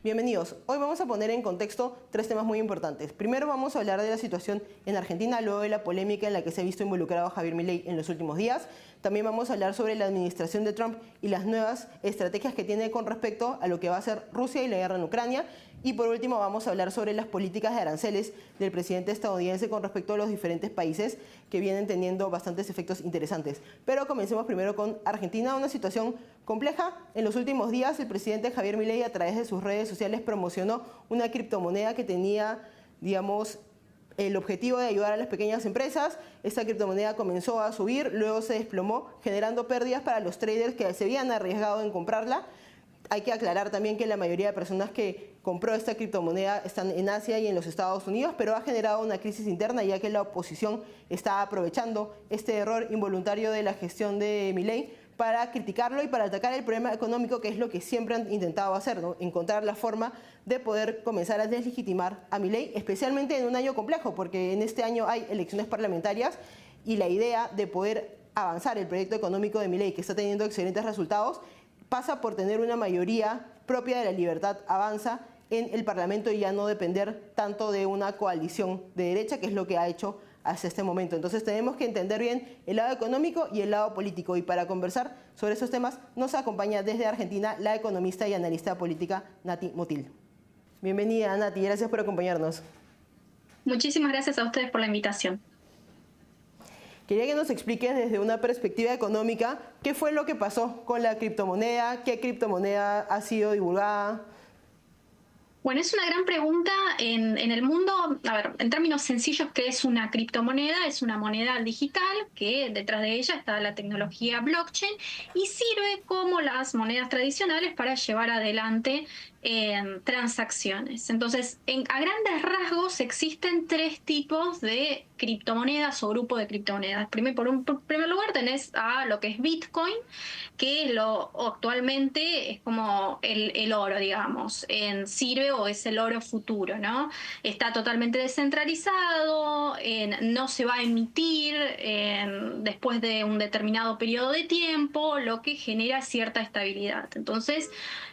Bienvenidos. Hoy vamos a poner en contexto tres temas muy importantes. Primero vamos a hablar de la situación en Argentina, luego de la polémica en la que se ha visto involucrado Javier Milei en los últimos días. También vamos a hablar sobre la administración de Trump y las nuevas estrategias que tiene con respecto a lo que va a hacer Rusia y la guerra en Ucrania. Y por último vamos a hablar sobre las políticas de aranceles del presidente estadounidense con respecto a los diferentes países que vienen teniendo bastantes efectos interesantes. Pero comencemos primero con Argentina, una situación compleja. En los últimos días el presidente Javier Milei a través de sus redes sociales promocionó una criptomoneda que tenía, digamos, el objetivo de ayudar a las pequeñas empresas. Esta criptomoneda comenzó a subir, luego se desplomó, generando pérdidas para los traders que se habían arriesgado en comprarla. Hay que aclarar también que la mayoría de personas que compró esta criptomoneda están en Asia y en los Estados Unidos, pero ha generado una crisis interna ya que la oposición está aprovechando este error involuntario de la gestión de Milei para criticarlo y para atacar el problema económico, que es lo que siempre han intentado hacer, ¿no? Encontrar la forma de poder comenzar a deslegitimar a Milei, especialmente en un año complejo, porque en este año hay elecciones parlamentarias y la idea de poder avanzar el proyecto económico de Milei, que está teniendo excelentes resultados, pasa por tener una mayoría propia de la Libertad Avanza en el Parlamento y ya no depender tanto de una coalición de derecha, que es lo que ha hecho hasta este momento. Entonces tenemos que entender bien el lado económico y el lado político. Y para conversar sobre estos temas nos acompaña desde Argentina la economista y analista política Nati Motil. Bienvenida, Nati, gracias por acompañarnos. Muchísimas gracias a ustedes por la invitación. Quería que nos expliques desde una perspectiva económica qué fue lo que pasó con la criptomoneda, qué criptomoneda ha sido divulgada. Bueno, es una gran pregunta en el mundo. A ver, en términos sencillos, ¿qué es una criptomoneda? Es una moneda digital que detrás de ella está la tecnología blockchain y sirve como las monedas tradicionales para llevar adelante transacciones. Entonces, a grandes rasgos existen tres tipos de criptomonedas o grupos de criptomonedas. Por primer lugar tenés a lo que es Bitcoin, que actualmente es como el oro, digamos, sirve o es el oro futuro, ¿no? Está totalmente descentralizado, no se va a emitir después de un determinado periodo de tiempo, lo que genera cierta estabilidad. Entonces,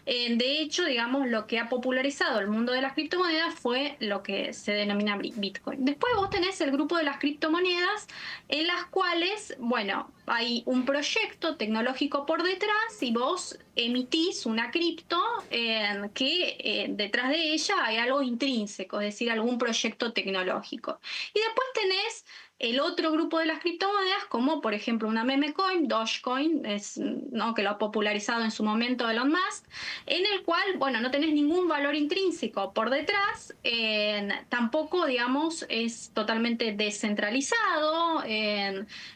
de hecho, digamos, lo que ha popularizado el mundo de las criptomonedas fue lo que se denomina Bitcoin. Después vos tenés el grupo de las criptomonedas en las cuales, bueno, hay un proyecto tecnológico por detrás y vos emitís una cripto que detrás de ella hay algo intrínseco, es decir, algún proyecto tecnológico. Y después tenés el otro grupo de las criptomonedas, como por ejemplo una meme coin, Dogecoin, ¿no? Que lo ha popularizado en su momento Elon Musk, en el cual, bueno, no tenés ningún valor intrínseco por detrás, tampoco, digamos, es totalmente descentralizado,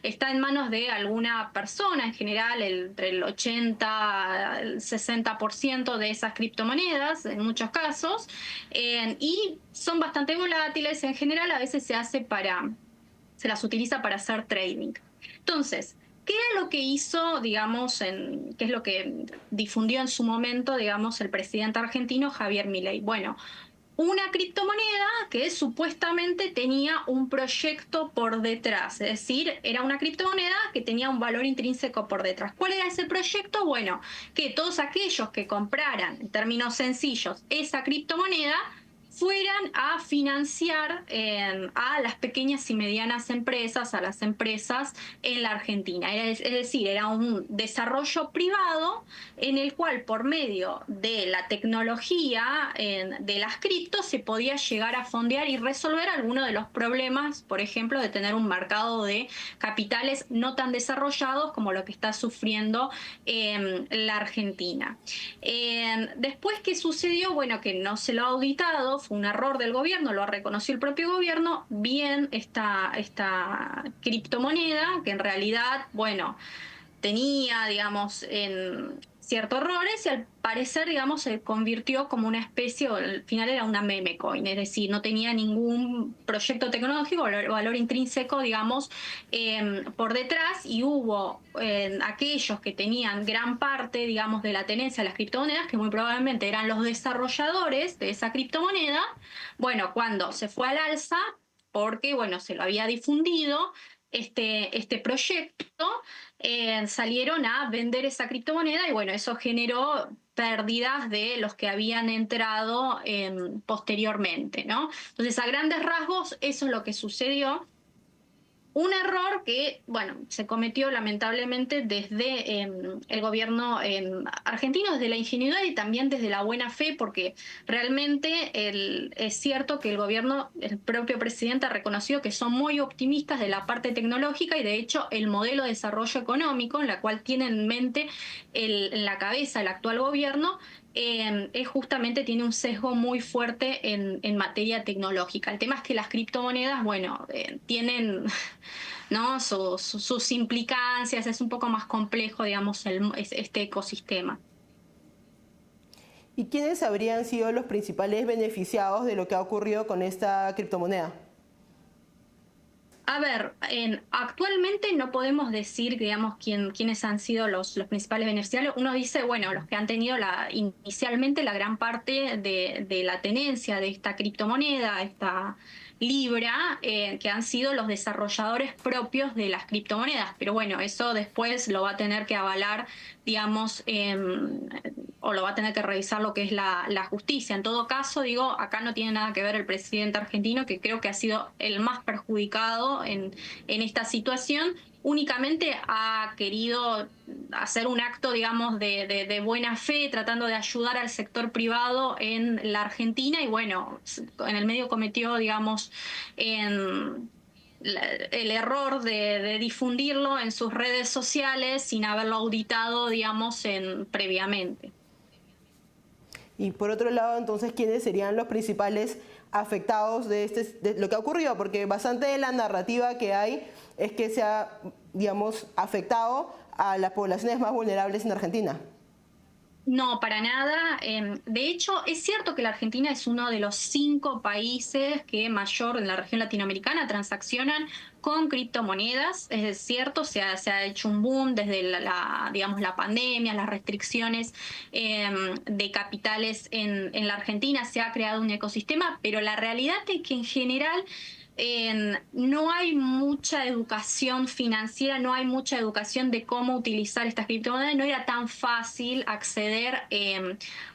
está en manos de alguna persona, en general entre el 80 al 60% de esas criptomonedas, en muchos casos, y son bastante volátiles. En general, a veces se las utiliza para hacer trading. Entonces, ¿qué es lo que hizo, digamos, qué es lo que difundió en su momento, digamos, el presidente argentino Javier Milei? Bueno, una criptomoneda que supuestamente tenía un proyecto por detrás, es decir, era una criptomoneda que tenía un valor intrínseco por detrás. ¿Cuál era ese proyecto? Bueno, que todos aquellos que compraran, en términos sencillos, esa criptomoneda fueran a financiar a las pequeñas y medianas empresas, a las empresas en la Argentina. Es decir, era un desarrollo privado en el cual por medio de la tecnología de las criptos se podía llegar a fondear y resolver algunos de los problemas, por ejemplo, de tener un mercado de capitales no tan desarrollados como lo que está sufriendo la Argentina. Después, ¿qué sucedió? Bueno, que no se lo ha auditado, fue un error del gobierno, lo reconoció el propio gobierno, bien esta criptomoneda, que en realidad, bueno, tenía, digamos, ciertos errores y al parecer, digamos, se convirtió como una especie, o al final era una meme coin, es decir, no tenía ningún proyecto tecnológico, valor intrínseco, digamos, por detrás, y hubo aquellos que tenían gran parte, digamos, de la tenencia de las criptomonedas, que muy probablemente eran los desarrolladores de esa criptomoneda. Bueno, cuando se fue al alza, porque, bueno, se lo había difundido este proyecto, salieron a vender esa criptomoneda y bueno, eso generó pérdidas de los que habían entrado posteriormente, ¿no? Entonces, a grandes rasgos, eso es lo que sucedió. Un error que, bueno, se cometió lamentablemente desde el gobierno argentino, desde la ingenuidad y también desde la buena fe, porque realmente es cierto que el gobierno, el propio presidente ha reconocido que son muy optimistas de la parte tecnológica y de hecho el modelo de desarrollo económico en la cual tiene en mente en la cabeza el actual gobierno es justamente tiene un sesgo muy fuerte en materia tecnológica. El tema es que las criptomonedas, bueno, tienen ¿no? Sus implicancias, es un poco más complejo, digamos, este ecosistema. ¿Y quiénes habrían sido los principales beneficiados de lo que ha ocurrido con esta criptomoneda? A ver, actualmente no podemos decir, digamos, quiénes han sido los principales beneficiarios. Uno dice, bueno, los que han tenido inicialmente la gran parte de la tenencia de esta criptomoneda, esta Libra, que han sido los desarrolladores propios de las criptomonedas. Pero bueno, eso después lo va a tener que avalar, digamos, o lo va a tener que revisar lo que es la justicia. En todo caso, digo, acá no tiene nada que ver el presidente argentino, que creo que ha sido el más perjudicado en esta situación. Únicamente ha querido hacer un acto, digamos, de buena fe, tratando de ayudar al sector privado en la Argentina y bueno, en el medio cometió, digamos, el error de difundirlo en sus redes sociales sin haberlo auditado, digamos, previamente. Y por otro lado, entonces, ¿quiénes serían los principales afectados de lo que ha ocurrido? Porque bastante de la narrativa que hay es que se ha, digamos, afectado a las poblaciones más vulnerables en Argentina. No, para nada. De hecho, es cierto que la Argentina es uno de los 5 países que mayor en la región latinoamericana transaccionan con criptomonedas. Es cierto, se ha hecho un boom desde digamos, la pandemia, las restricciones de capitales en la Argentina. Se ha creado un ecosistema, pero la realidad es que en general no hay mucha educación financiera, no hay mucha educación de cómo utilizar estas criptomonedas, no era tan fácil acceder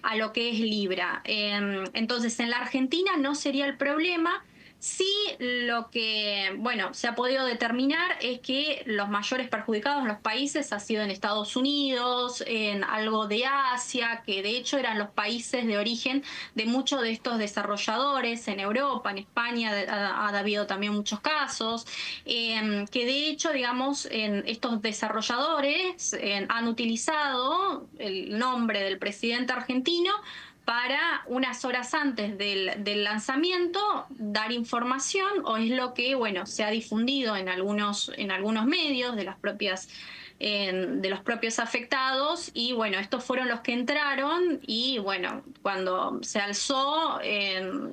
a lo que es Libra. Entonces, en la Argentina no sería el problema. Sí, lo que, bueno, se ha podido determinar es que los mayores perjudicados en los países ha sido en Estados Unidos, en algo de Asia, que de hecho eran los países de origen de muchos de estos desarrolladores, en Europa, en España ha habido también muchos casos, que de hecho, digamos, estos desarrolladores han utilizado el nombre del presidente argentino para unas horas antes del lanzamiento dar información, o es lo que, bueno, se ha difundido en algunos medios de los propios afectados, y bueno, estos fueron los que entraron y bueno, cuando se alzó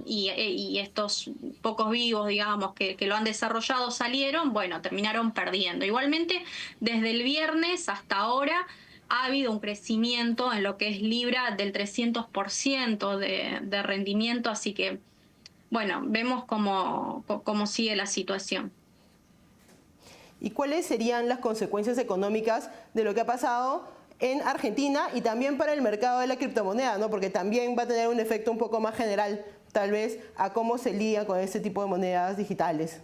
y estos pocos vivos, digamos, que lo han desarrollado salieron, bueno, terminaron perdiendo. Igualmente, desde el viernes hasta ahora, ha habido un crecimiento en lo que es Libra del 300% de rendimiento, así que, bueno, vemos cómo sigue la situación. ¿Y cuáles serían las consecuencias económicas de lo que ha pasado en Argentina y también para el mercado de la criptomoneda, ¿no? Porque también va a tener un efecto un poco más general, tal vez, a cómo se lidia con este tipo de monedas digitales?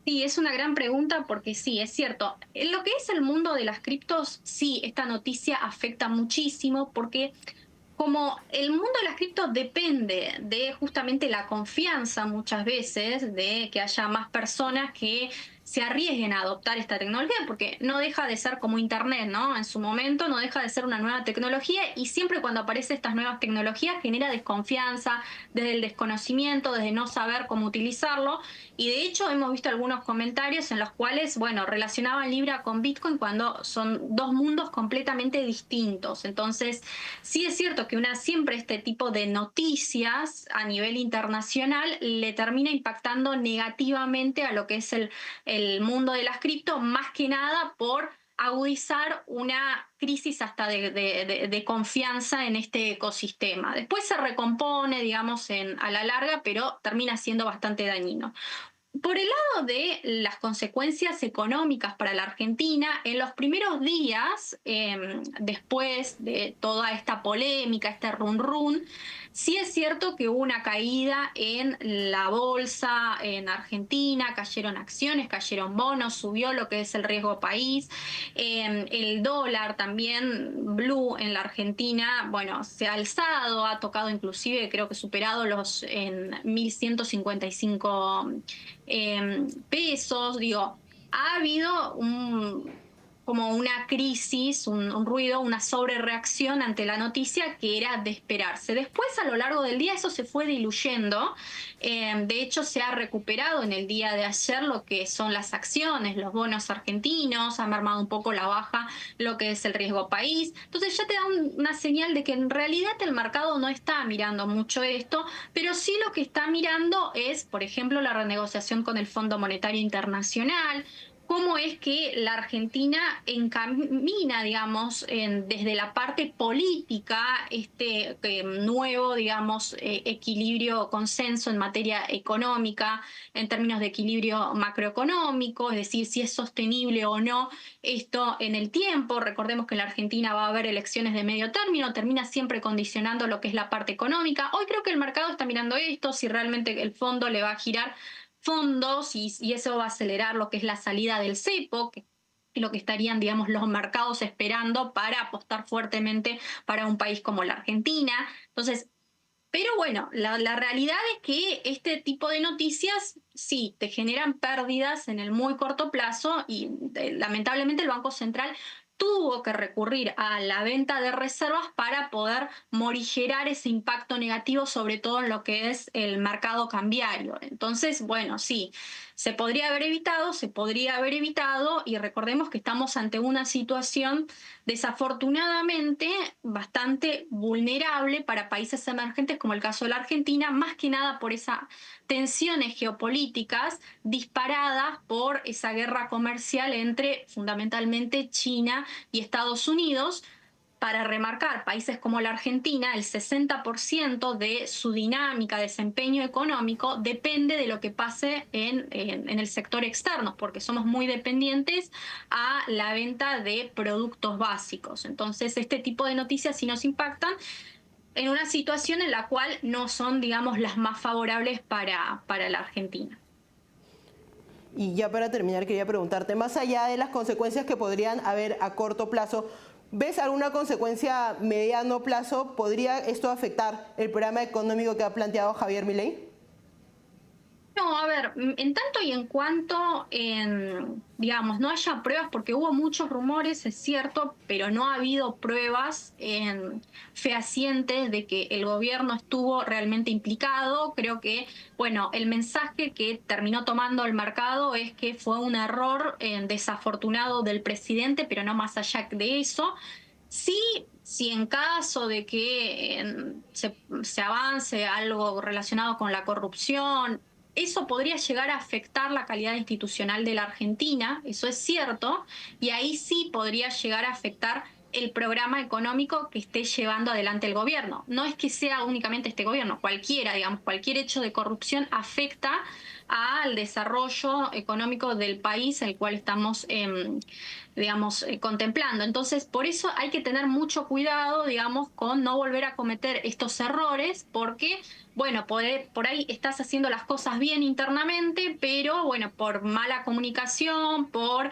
Sí, es una gran pregunta porque sí, es cierto. En lo que es el mundo de las criptos, sí, esta noticia afecta muchísimo porque como el mundo de las criptos depende de justamente la confianza muchas veces de que haya más personas que se arriesguen a adoptar esta tecnología, porque no deja de ser como Internet, ¿no? En su momento no deja de ser una nueva tecnología y siempre cuando aparecen estas nuevas tecnologías genera desconfianza desde el desconocimiento, desde no saber cómo utilizarlo. Y de hecho hemos visto algunos comentarios en los cuales, bueno, relacionaban Libra con Bitcoin cuando son dos mundos completamente distintos. Entonces, sí es cierto que siempre este tipo de noticias a nivel internacional le termina impactando negativamente a lo que es el mundo de las cripto, más que nada por agudizar una crisis hasta de confianza en este ecosistema. Después se recompone, digamos, a la larga, pero termina siendo bastante dañino. Por el lado de las consecuencias económicas para la Argentina, en los primeros días, después de toda esta polémica, este run, sí es cierto que hubo una caída en la bolsa en Argentina, cayeron acciones, cayeron bonos, subió lo que es el riesgo país, el dólar también blue en la Argentina, bueno, se ha alzado, ha tocado inclusive, creo que superado los en 1.155 pesos, digo, ha habido como una crisis, un ruido, una sobrereacción ante la noticia que era de esperarse. Después, a lo largo del día, eso se fue diluyendo. De hecho, se ha recuperado en el día de ayer lo que son las acciones, los bonos argentinos, ha mermado un poco la baja lo que es el riesgo país. Entonces ya te da una señal de que en realidad el mercado no está mirando mucho esto, pero sí lo que está mirando es, por ejemplo, la renegociación con el Fondo Monetario Internacional, cómo es que la Argentina encamina, digamos, desde la parte política este nuevo, digamos, equilibrio, consenso en materia económica, en términos de equilibrio macroeconómico, es decir, si es sostenible o no esto en el tiempo. Recordemos que en la Argentina va a haber elecciones de medio término, termina siempre condicionando lo que es la parte económica. Hoy creo que el mercado está mirando esto, si realmente el fondo le va a girar fondos y eso va a acelerar lo que es la salida del cepo, que lo que estarían, digamos, los mercados esperando para apostar fuertemente para un país como la Argentina. Entonces, pero bueno, la realidad es que este tipo de noticias sí te generan pérdidas en el muy corto plazo y lamentablemente el Banco Central tuvo que recurrir a la venta de reservas para poder morigerar ese impacto negativo, sobre todo en lo que es el mercado cambiario. Entonces, bueno, sí, se podría haber evitado y recordemos que estamos ante una situación desafortunadamente bastante vulnerable para países emergentes como el caso de la Argentina, más que nada por esas tensiones geopolíticas disparadas por esa guerra comercial entre fundamentalmente China y Estados Unidos. Para remarcar, países como la Argentina, el 60% de su dinámica, desempeño económico, depende de lo que pase en el sector externo, porque somos muy dependientes a la venta de productos básicos. Entonces, este tipo de noticias sí nos impactan en una situación en la cual no son, digamos, las más favorables para la Argentina. Y ya para terminar, quería preguntarte, más allá de las consecuencias que podrían haber a corto plazo, ¿ves alguna consecuencia a mediano plazo? ¿Podría esto afectar el programa económico que ha planteado Javier Milei? No, a ver, en tanto y en cuanto, digamos, no haya pruebas, porque hubo muchos rumores, es cierto, pero no ha habido pruebas fehacientes de que el gobierno estuvo realmente implicado. Creo que, bueno, el mensaje que terminó tomando el mercado es que fue un error desafortunado del presidente, pero no más allá de eso. Sí, si en caso de que se avance algo relacionado con la corrupción, eso podría llegar a afectar la calidad institucional de la Argentina, eso es cierto, y ahí sí podría llegar a afectar el programa económico que esté llevando adelante el gobierno. No es que sea únicamente este gobierno, cualquiera, digamos, cualquier hecho de corrupción afecta al desarrollo económico del país, el cual estamos, digamos, contemplando. Entonces, por eso hay que tener mucho cuidado, digamos, con no volver a cometer estos errores, porque bueno, por ahí estás haciendo las cosas bien internamente, pero bueno, por mala comunicación, por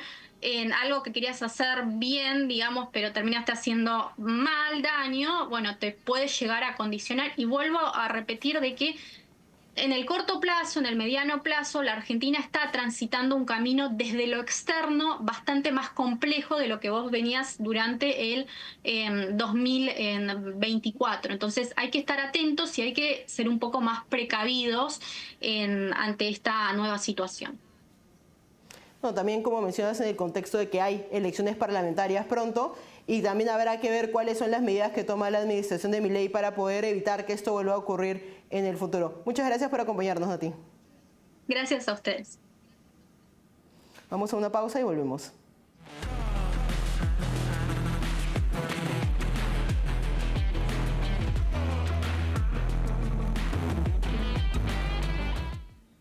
algo que querías hacer bien, digamos, pero terminaste haciendo mal daño, bueno, te puede llegar a condicionar. Y vuelvo a repetir de que en el corto plazo, en el mediano plazo, la Argentina está transitando un camino desde lo externo bastante más complejo de lo que vos venías durante el 2024. Entonces hay que estar atentos y hay que ser un poco más precavidos ante esta nueva situación. No, también como mencionas en el contexto de que hay elecciones parlamentarias pronto y también habrá que ver cuáles son las medidas que toma la administración de Milei para poder evitar que esto vuelva a ocurrir en el futuro. Muchas gracias por acompañarnos, Nati. Gracias a ustedes. Vamos a una pausa y volvemos.